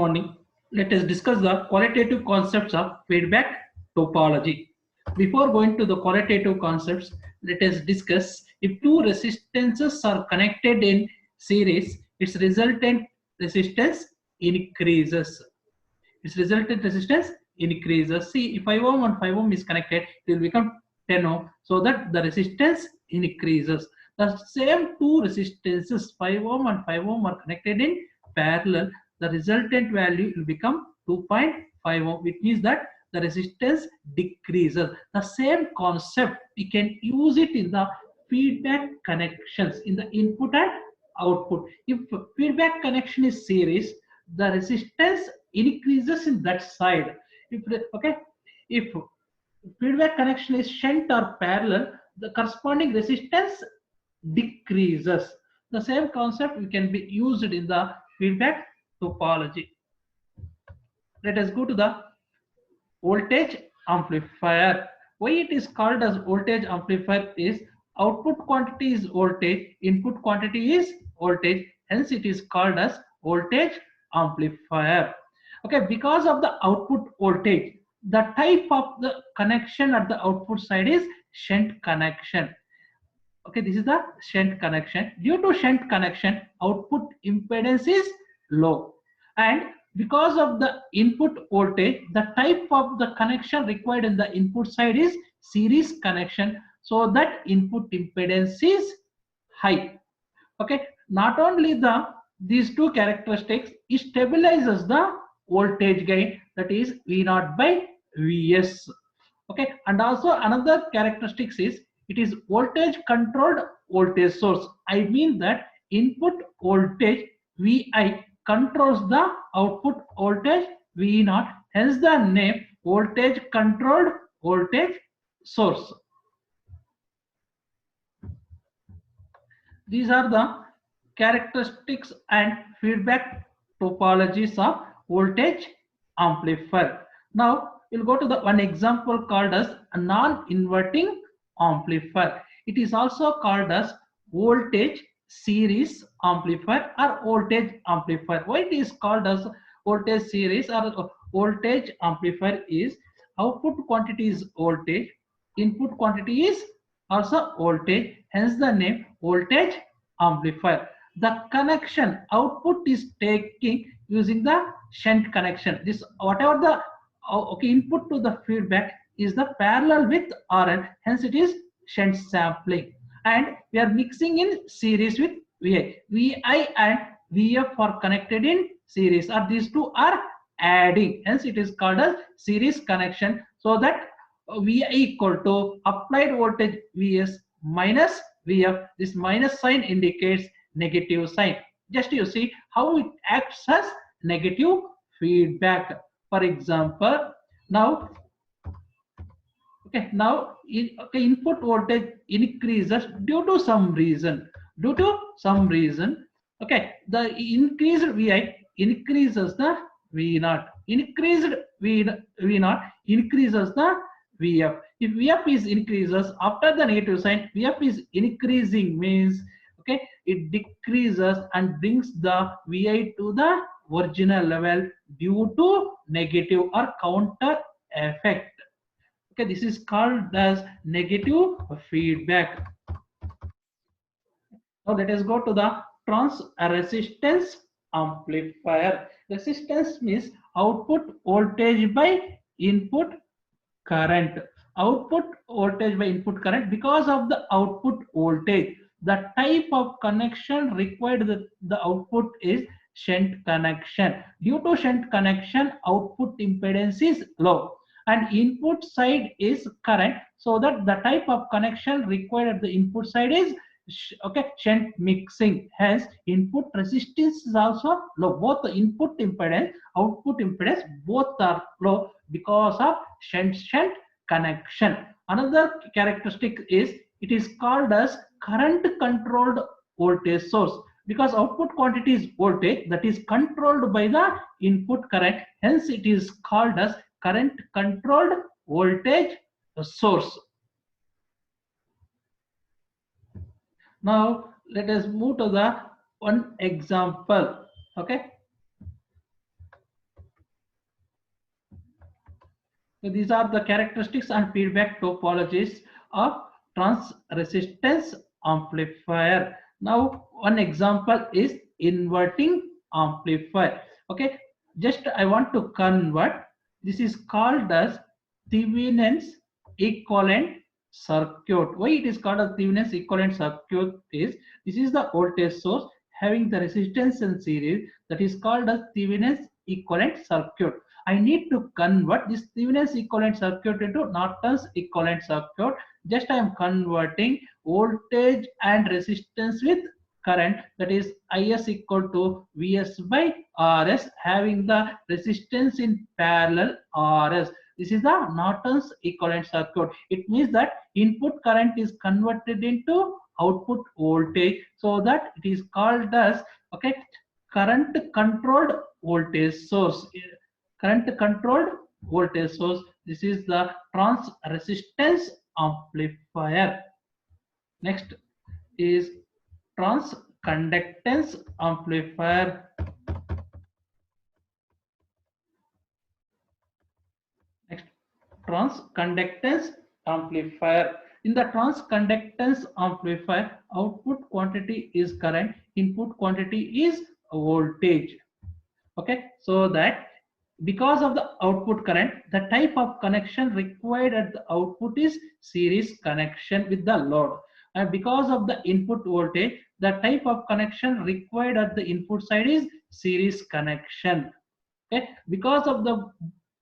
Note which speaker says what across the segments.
Speaker 1: morning. Let us discuss the qualitative concepts of feedback topology. Before going to the qualitative concepts, let us discuss if two resistances are connected in series, its resultant resistance increases. Its resultant resistance increases. See, if 5 ohm and 5 ohm is connected, it will become 10 ohm, so that the resistance increases. The same two resistances 5 ohm and 5 ohm are connected in parallel. The resultant value will become 2.5 ohm, which means that the resistance decreases. The same concept we can use it in the feedback connections in the input and output. If feedback connection is series, the resistance increases in that side. If feedback connection is shunt or parallel, the corresponding resistance decreases. The same concept we can be used in the feedback topology. Let us go to the voltage amplifier. Why it is called as voltage amplifier is output quantity is voltage, input quantity is voltage, hence it is called as voltage amplifier. Okay, because of the output voltage, the type of the connection at the output side is shunt connection. Okay, this is the shunt connection. Due to shunt connection, output impedance is low, and because of the input voltage, the type of the connection required in the input side is series connection, so that input impedance is high. Okay, not only these two characteristics, it stabilizes the voltage gain, that is V naught by Vs. Okay, and also another characteristics is it is voltage controlled voltage source. I mean that input voltage Vi controls the output voltage V naught, hence the name voltage controlled voltage source. These are the characteristics and feedback topologies of voltage amplifier. Now we'll go to the one example called as a non-inverting amplifier. It is also called as voltage series amplifier or voltage amplifier. Why it is called as voltage series or voltage amplifier is output quantity is voltage, input quantity is also voltage, hence the name voltage amplifier. The connection output is taking using the shunt connection. This whatever the input to the feedback is the parallel with RL, hence it is shunt sampling, and we are mixing in series with VI. VI and VF are connected in series, or these two are adding, hence it is called as series connection, so that VI equal to applied voltage Vs minus Vf. This minus sign indicates negative sign. Just you see how it acts as negative feedback. For example, now input voltage increases due to some reason. Okay, the increased Vi increases the V naught. Increased V naught increases the Vf. If Vf is increases after the negative sign, Vf is increasing means it decreases and brings the Vi to the original level due to negative or counter effect. Okay, this is called as negative feedback. Now let us go to the trans resistance amplifier. Resistance means output voltage by input current. Output voltage by input current. Because of the output voltage, the type of connection required the output is shunt connection. Due to shunt connection, output impedance is low and input side is current, so that the type of connection required at the input side is shunt mixing, hence input resistance is also low. Both the input impedance, output impedance, both are low because of shunt connection. Another characteristic is it is called as current controlled voltage source, because output quantity is voltage that is controlled by the input current, hence it is called as current controlled voltage source. Now let us move to the one example. Okay, So these are the characteristics and feedback topologies of trans resistance amplifier. Now one example is inverting amplifier. Okay, just I want to convert. This is called as Thevenin's equivalent circuit. Why it is called a Thevenin's equivalent circuit is this is the voltage source having the resistance in series, that is called as Thevenin's equivalent circuit. I need to convert this Thevenin's equivalent circuit into Norton's equivalent circuit. Just I am converting voltage and resistance with current, that is Is equal to Vs by Rs, having the resistance in parallel Rs. This is the Norton's equivalent circuit. It means that input current is converted into output voltage, so that it is called as, okay, current controlled voltage source. Current controlled voltage source. This is the trans resistance amplifier. Next is trans conductance amplifier. Next, trans conductance amplifier. In the trans conductance amplifier, output quantity is current, input quantity is voltage. Okay, so that because of the output current, the type of connection required at the output is series connection with the load, and because of the input voltage, the type of connection required at the input side is series connection. Okay, because of the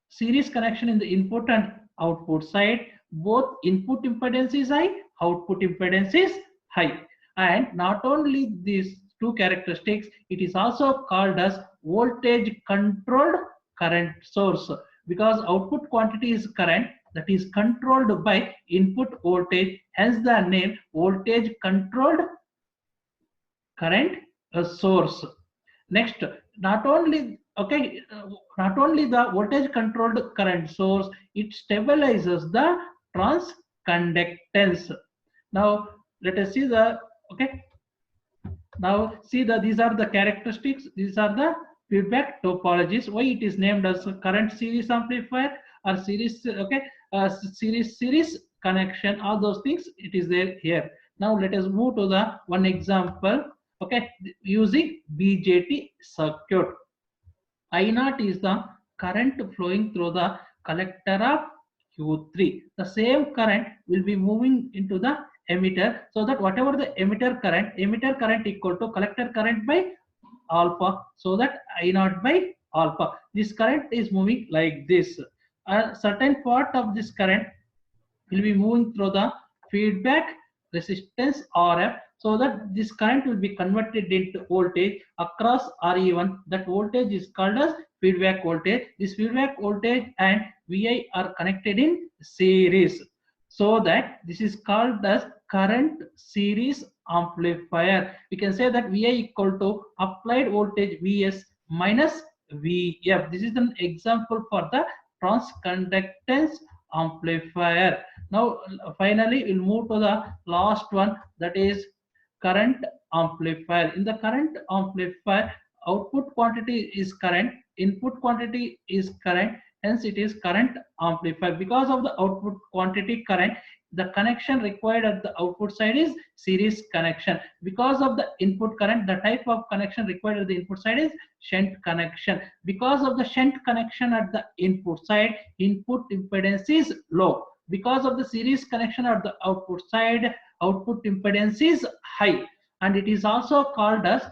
Speaker 1: series connection in the input and output side, both input impedance is high, output impedance is high. And not only these two characteristics, it is also called as voltage controlled current source, because output quantity is current that is controlled by input voltage, hence the name voltage controlled current source. Next, not only, okay, not only the voltage controlled current source, it stabilizes the trans conductance. Now let us see the, okay, now see the, these are the characteristics, these are the feedback topologies. Why it is named as current series amplifier or series, okay, series connection, all those things it is there here. Now let us move to the one example, okay, using BJT circuit. I0 is the current flowing through the collector of Q3. The same current will be moving into the emitter, so that whatever the emitter current equal to collector current by alpha, so that I0 by alpha. This current is moving like this. A certain part of this current will be moving through the feedback resistance RF, so that this current will be converted into voltage across RE1. That voltage is called as feedback voltage. This feedback voltage and VI are connected in series, so that this is called as current series amplifier. We can say that VI equal to applied voltage Vs minus Vf. This is an example for the transconductance amplifier. Now finally we'll move to the last one, that is current amplifier. In the current amplifier, output quantity is current, input quantity is current, hence it is current amplifier. Because of the output quantity current, the connection required at the output side is series connection. Because of the input current, the type of connection required at the input side is shunt connection. Because of the shunt connection at the input side, input impedance is low. Because of the series connection at the output side, output impedance is high. And it is also called as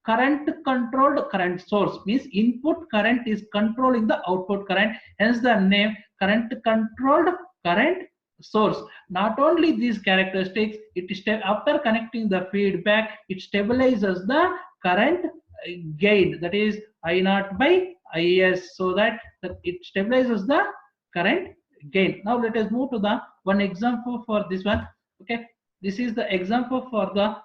Speaker 1: current controlled current source, means input current is controlling the output current, hence the name current controlled current source. Not only these characteristics, it is after connecting the feedback, it stabilizes the current gain, that is I0 by Is, so that it stabilizes the current gain. Now let us move to the one example for this one. Okay, this is the example for the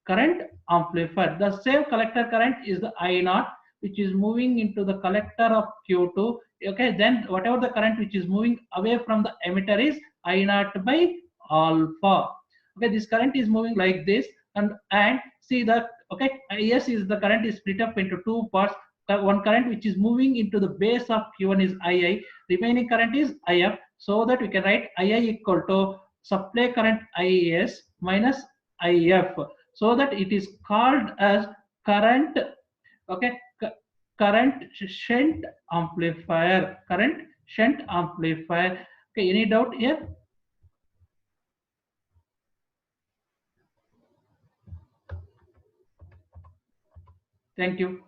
Speaker 1: current amplifier. The same collector current is the I0, which is moving into the collector of Q2. Okay, then whatever the current which is moving away from the emitter is I0 by alpha. Okay, this current is moving like this, and see that, okay, Is the current is split up into two parts. one current which is moving into the base of Q1 is II, remaining current is IF, so that we can write II equal to supply current IS minus IF, so that it is called as current, okay, current shunt amplifier, current shunt amplifier. Okay, any doubt here? Thank you.